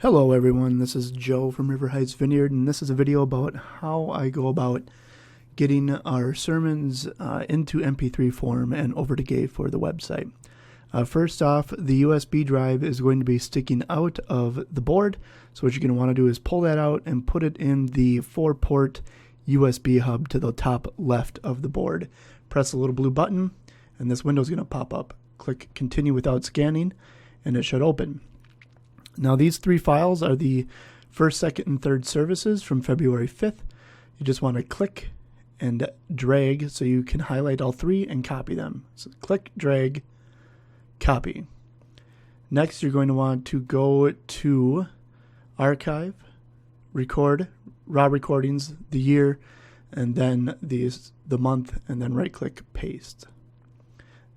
Hello everyone, this is Joe from River Heights Vineyard, and this is a video about how I go about getting our sermons into MP3 form and over to GAY for the website. First off, the USB drive is going to be sticking out of the board, so what you're going to want to do is pull that out and put it in the 4-port USB hub to the top left of the board. Press the little blue button, and this window is going to pop up. Click Continue Without Scanning, and it should open. Now these three files are the first, second, and third services from February 5th. You just want to click and drag so you can highlight all three and copy them. So click, drag, copy. Next you're going to want to go to Archive, Record, Raw Recordings, the year, and then the month, and then right click, paste.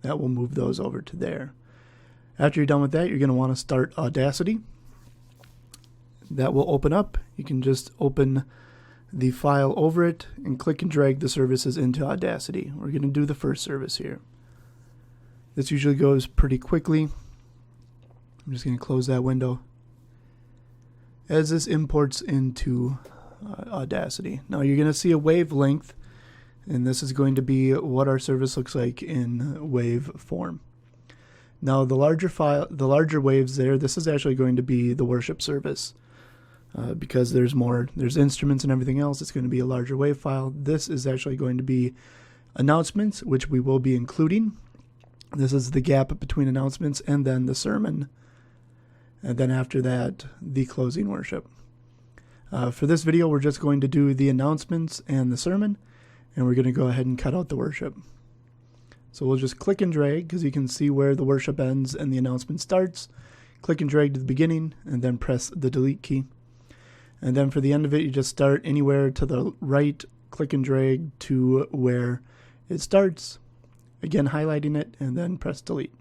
That will move those over to there. After you're done with that, you're going to want to start Audacity. That will open up. You can just open the file over it and click and drag the services into Audacity. We're going to do the first service here. This usually goes pretty quickly. I'm just going to close that window as this imports into Audacity. Now you're going to see a wavelength, and this is going to be what our service looks like in wave form. Now the larger waves there, this is actually going to be the worship service. Because there's instruments and everything else, it's going to be a larger wave file. This is actually going to be announcements, which we will be including. This is the gap between announcements and then the sermon. And then after that, the closing worship. For this video, we're just going to do the announcements and the sermon, and we're going to go ahead and cut out the worship. So we'll just click and drag because you can see where the worship ends and the announcement starts. Click and drag to the beginning and then press the delete key. And then for the end of it, you just start anywhere to the right, click and drag to where it starts. Again, highlighting it and then press delete.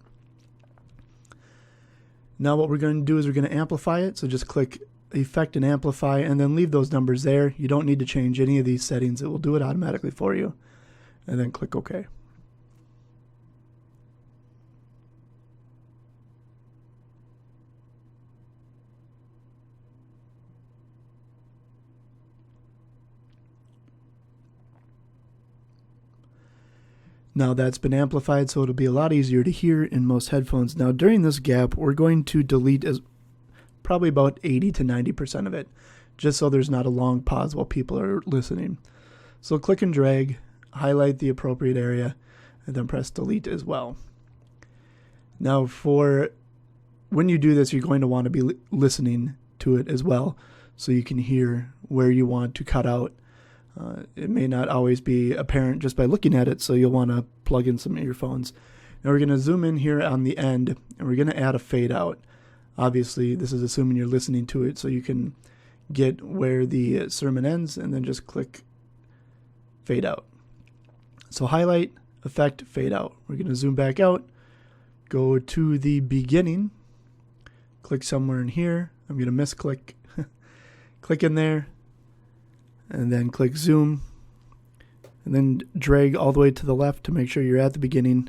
Now what we're going to do is we're going to amplify it. So just click Effect and Amplify and then leave those numbers there. You don't need to change any of these settings. It will do it automatically for you. And then click OK. Now that's been amplified, so it'll be a lot easier to hear in most headphones. Now during this gap, we're going to delete probably about 80 to 90% of it, just so there's not a long pause while people are listening. So click and drag, highlight the appropriate area, and then press delete as well. Now for when you do this, you're going to want to be listening to it as well, so you can hear where you want to cut out. It may not always be apparent just by looking at it, so you'll want to plug in some earphones. Now we're going to zoom in here on the end, and we're going to add a fade out. Obviously, this is assuming you're listening to it, so you can get where the sermon ends, and then just click fade out. So highlight, effect, fade out. We're going to zoom back out, go to the beginning, click somewhere in here. I'm going to misclick, click in there, and then click zoom, and then drag all the way to the left to make sure you're at the beginning,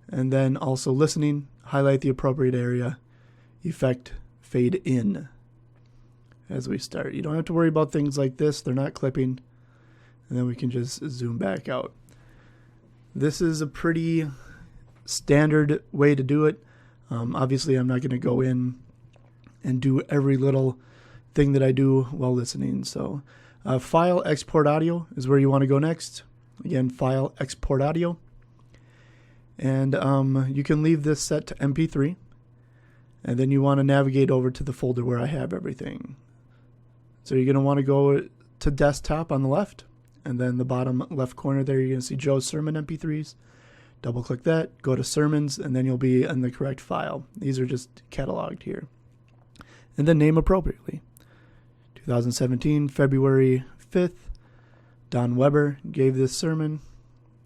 and then also listening, highlight the appropriate area, effect, fade in as we start. You don't have to worry about things like this, they're not clipping, and then we can just zoom back out. This is a pretty standard way to do it. Obviously I'm not going to go in and do every little thing that I do while listening, so File, Export Audio is where you want to go next. Again, File, Export Audio. And you can leave this set to MP3. And then you want to navigate over to the folder where I have everything. So you're going to want to go to Desktop on the left. And then the bottom left corner there, you're going to see Joe's Sermon MP3s. Double click that, go to Sermons, and then you'll be in the correct file. These are just cataloged here. And then name appropriately. 2017, February 5th, Don Weber gave this sermon.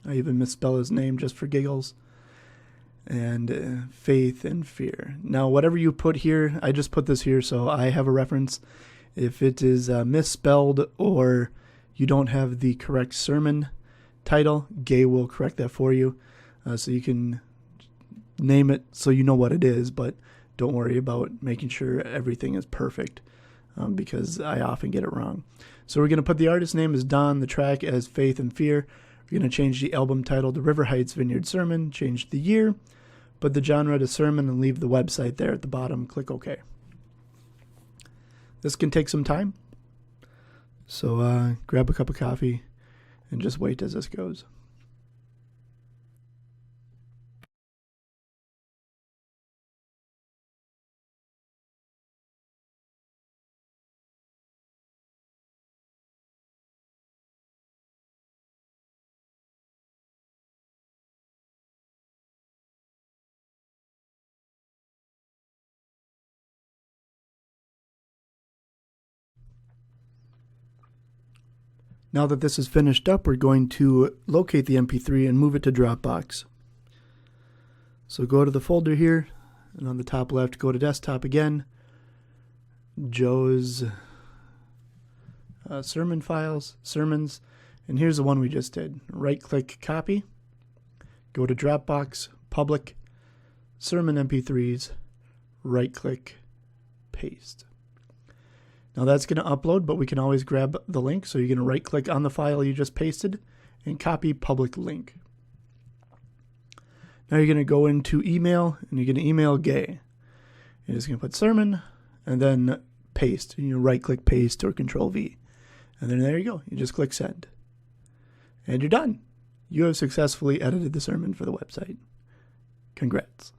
I even misspell his name just for giggles. And faith and fear. Now, whatever you put here, I just put this here so I have a reference. If it is misspelled or you don't have the correct sermon title, GAY will correct that for you. So you can name it so you know what it is, but don't worry about making sure everything is perfect, because I often get it wrong. So we're going to put the artist name as Don, the track as Faith and Fear. We're going to change the album title to River Heights Vineyard Sermon, change the year, put the genre to sermon, and leave the website there at the bottom. Click OK. This can take some time, so grab a cup of coffee and just wait as this goes. Now that this is finished up, we're going to locate the MP3 and move it to Dropbox. So go to the folder here, and on the top left, go to Desktop again, Joe's sermons, and here's the one we just did. Right-click Copy, go to Dropbox, Public, Sermon MP3s, right-click, Paste. Now that's going to upload, but we can always grab the link. So you're going to right click on the file you just pasted and copy public link. Now you're going to go into email and you're going to email Gay. You're just going to put sermon and then paste. And you right click paste or Control V. And then there you go. You just click send. And you're done. You have successfully edited the sermon for the website. Congrats.